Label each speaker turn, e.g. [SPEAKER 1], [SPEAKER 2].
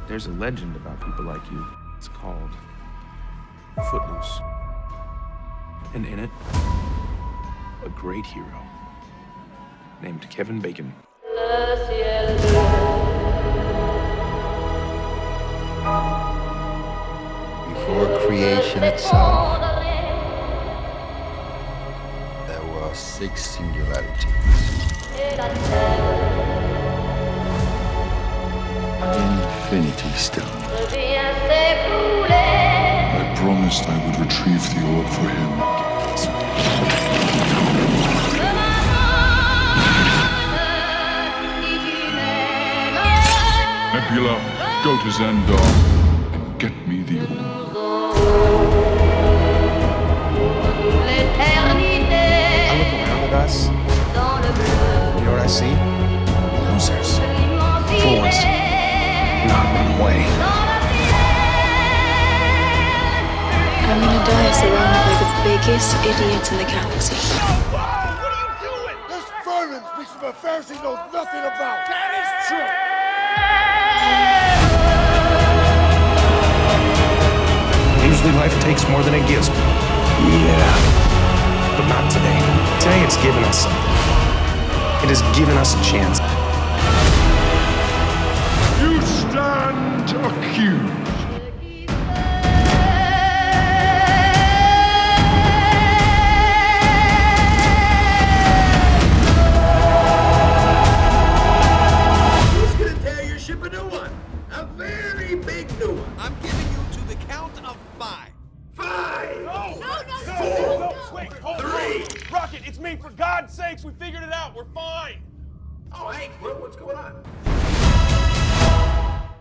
[SPEAKER 1] There's a legend about people like you. It's called Footloose. And in it, a great hero named Kevin Bacon.
[SPEAKER 2] Before creation itself, there were 6 singularities. Infinity Stone.
[SPEAKER 3] I promised I would retrieve the orb for him. Nebula, go to Xandar and get me the orb.
[SPEAKER 1] I look around at us. You know what I see? Losers. Fools. Not run away.
[SPEAKER 4] I'm gonna die surrounded by the biggest idiots in the galaxy.
[SPEAKER 5] What are you doing?
[SPEAKER 6] This vermin speaks of affairs he knows nothing about.
[SPEAKER 5] That is true.
[SPEAKER 1] Usually life takes more than it gives me. Yeah. But not today. Today it's given us something. It has given us a chance.
[SPEAKER 3] You stand accused.
[SPEAKER 5] Who's gonna tear your ship a new one? A very big new one.
[SPEAKER 7] I'm giving you to the count of 5.
[SPEAKER 5] 5.
[SPEAKER 8] No, wait, hold
[SPEAKER 5] 3.
[SPEAKER 8] on. Rocket, it's me. For God's sakes, we figured it out. We're fine.
[SPEAKER 5] Oh, hey, what's going on?